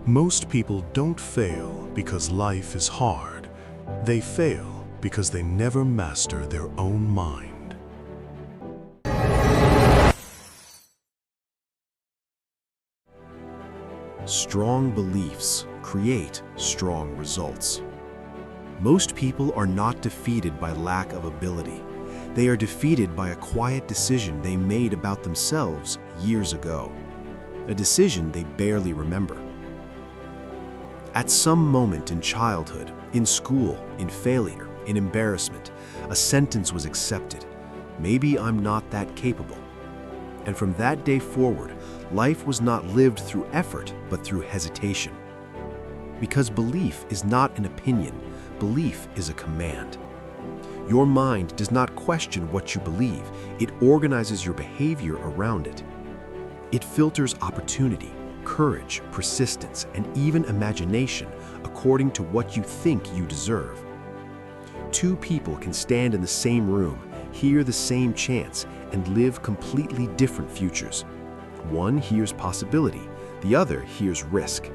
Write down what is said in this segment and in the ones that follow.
Most people don't fail because life is hard. They fail because they never master their own mind. Strong beliefs create strong results. Most people are not defeated by lack of ability. They are defeated by a quiet decision they made about themselves years ago. A decision they barely remember. At some moment in childhood, in school, in failure, in embarrassment, a sentence was accepted. Maybe I'm not that capable. And from that day forward, life was not lived through effort, but through hesitation. Because belief is not an opinion, belief is a command. Your mind does not question what you believe, it organizes your behavior around it. It filters opportunity, courage, persistence, and even imagination according to what you think you deserve. Two people can stand in the same room, hear the same chants, and live completely different futures. One hears possibility, the other hears risk.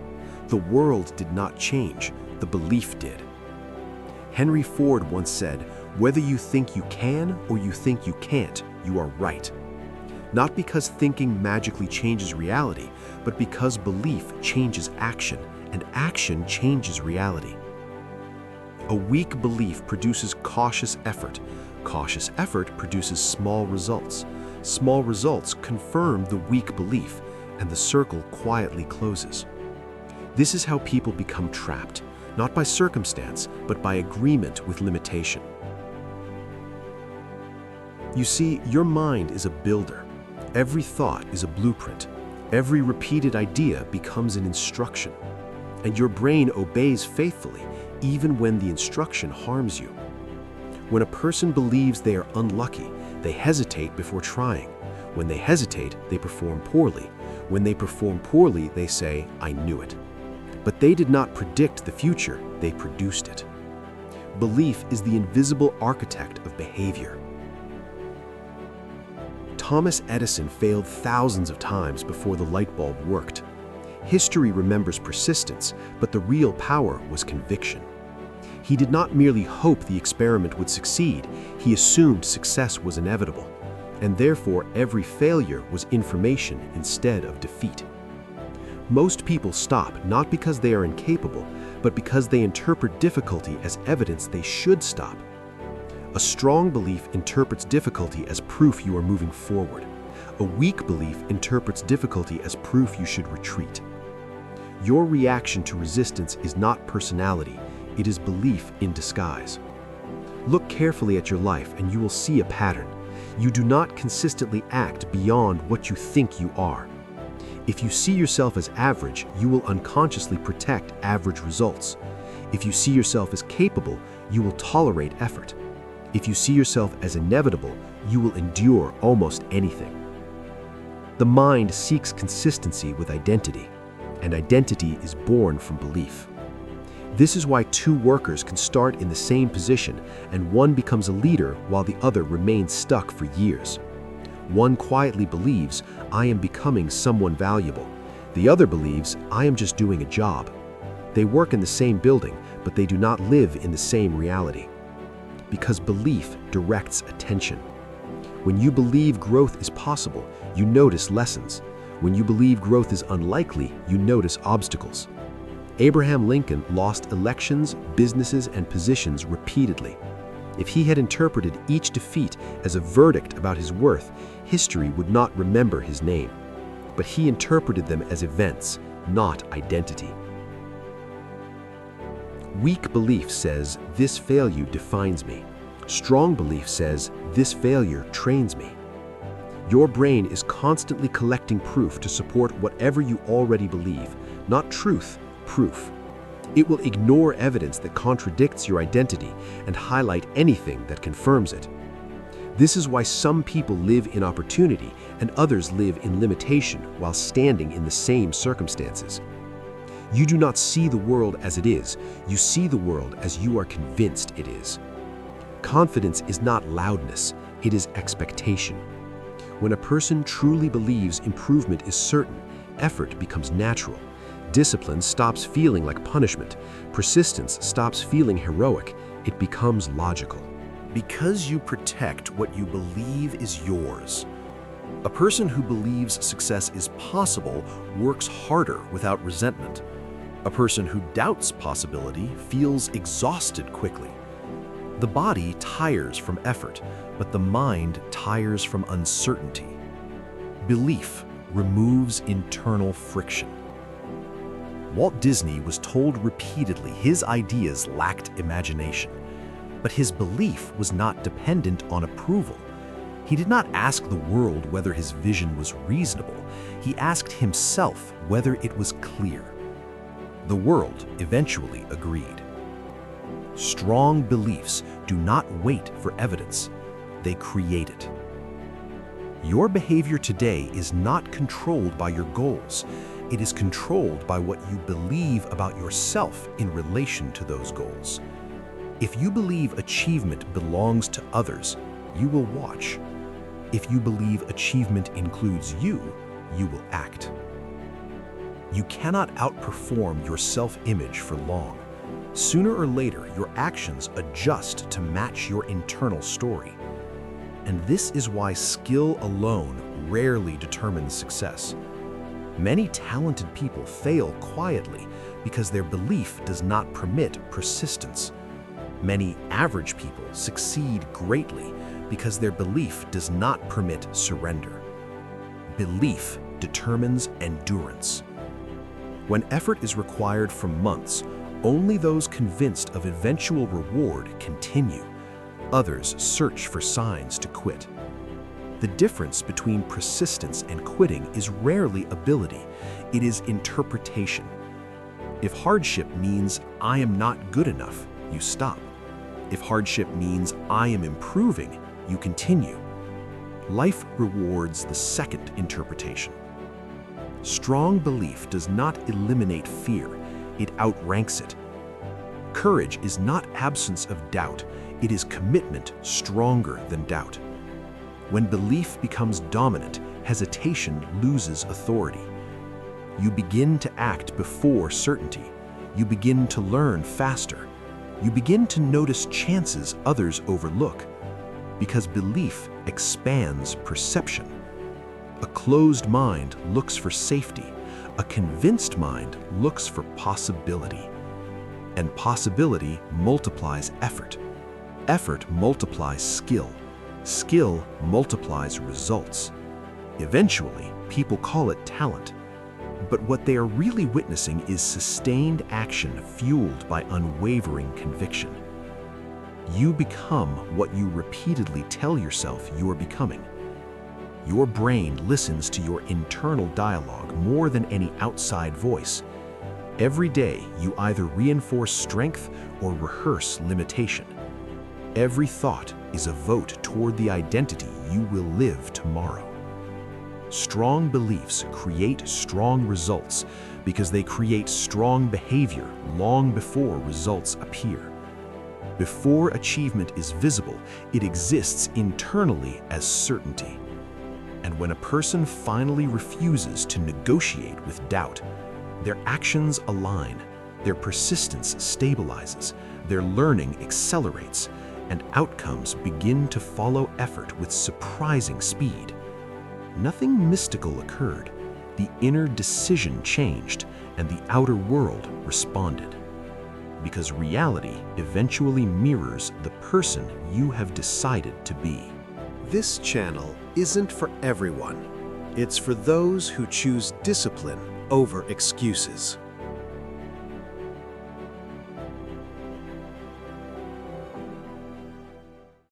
The world did not change, the belief did. Henry Ford once said, "Whether you think you can or you think you can't, you are right." Not because thinking magically changes reality, but because belief changes action, and action changes reality. A weak belief produces cautious effort. Cautious effort produces small results. Small results confirm the weak belief, and the circle quietly closes. This is how people become trapped, not by circumstance, but by agreement with limitation. You see, your mind is a builder. Every thought is a blueprint. Every repeated idea becomes an instruction. And your brain obeys faithfully, even when the instruction harms you. When a person believes they are unlucky, they hesitate before trying. When they hesitate, they perform poorly. When they perform poorly, they say, "I knew it." But they did not predict the future, they produced it. Belief is the invisible architect of behavior. Thomas Edison failed thousands of times before the light bulb worked. History remembers persistence, but the real power was conviction. He did not merely hope the experiment would succeed, he assumed success was inevitable, and therefore every failure was information instead of defeat. Most people stop not because they are incapable, but because they interpret difficulty as evidence they should stop. A strong belief interprets difficulty as proof you are moving forward. A weak belief interprets difficulty as proof you should retreat. Your reaction to resistance is not personality, it is belief in disguise. Look carefully at your life and you will see a pattern. You do not consistently act beyond what you think you are. If you see yourself as average, you will unconsciously protect average results. If you see yourself as capable, you will tolerate effort. If you see yourself as inevitable, you will endure almost anything. The mind seeks consistency with identity, and identity is born from belief. This is why two workers can start in the same position, and one becomes a leader while the other remains stuck for years. One quietly believes, "I am becoming someone valuable." The other believes, "I am just doing a job." They work in the same building, but they do not live in the same reality. Because belief directs attention. When you believe growth is possible, you notice lessons. When you believe growth is unlikely, you notice obstacles. Abraham Lincoln lost elections, businesses, and positions repeatedly. If he had interpreted each defeat as a verdict about his worth, history would not remember his name. But he interpreted them as events, not identity. Weak belief says, "This failure defines me." Strong belief says, "This failure trains me." Your brain is constantly collecting proof to support whatever you already believe, not truth, proof. It will ignore evidence that contradicts your identity and highlight anything that confirms it. This is why some people live in opportunity and others live in limitation while standing in the same circumstances. You do not see the world as it is, you see the world as you are convinced it is. Confidence is not loudness, it is expectation. When a person truly believes improvement is certain, effort becomes natural. Discipline stops feeling like punishment. Persistence stops feeling heroic. It becomes logical. Because you protect what you believe is yours. A person who believes success is possible works harder without resentment. A person who doubts possibility feels exhausted quickly. The body tires from effort, but the mind tires from uncertainty. Belief removes internal friction. Walt Disney was told repeatedly his ideas lacked imagination, but his belief was not dependent on approval. He did not ask the world whether his vision was reasonable. He asked himself whether it was clear. The world eventually agreed. Strong beliefs do not wait for evidence. They create it. Your behavior today is not controlled by your goals. It is controlled by what you believe about yourself in relation to those goals. If you believe achievement belongs to others, you will watch. If you believe achievement includes you, you will act. You cannot outperform your self-image for long. Sooner or later, your actions adjust to match your internal story. And this is why skill alone rarely determines success. Many talented people fail quietly because their belief does not permit persistence. Many average people succeed greatly because their belief does not permit surrender. Belief determines endurance. When effort is required for months, only those convinced of eventual reward continue. Others search for signs to quit. The difference between persistence and quitting is rarely ability, it is interpretation. If hardship means I am not good enough, you stop. If hardship means I am improving, you continue. Life rewards the second interpretation. Strong belief does not eliminate fear, it outranks it. Courage is not absence of doubt, it is commitment stronger than doubt. When belief becomes dominant, hesitation loses authority. You begin to act before certainty. You begin to learn faster. You begin to notice chances others overlook, because belief expands perception. A closed mind looks for safety. A convinced mind looks for possibility. And possibility multiplies effort. Effort multiplies skill. Skill multiplies results. Eventually, people call it talent. But what they are really witnessing is sustained action fueled by unwavering conviction. You become what you repeatedly tell yourself you are becoming. Your brain listens to your internal dialogue more than any outside voice. Every day, you either reinforce strength or rehearse limitation. Every thought is a vote toward the identity you will live tomorrow. Strong beliefs create strong results because they create strong behavior long before results appear. Before achievement is visible, it exists internally as certainty. And when a person finally refuses to negotiate with doubt, their actions align, their persistence stabilizes, their learning accelerates, and outcomes begin to follow effort with surprising speed. Nothing mystical occurred. The inner decision changed, and the outer world responded. Because reality eventually mirrors the person you have decided to be. This channel isn't for everyone. It's for those who choose discipline over excuses.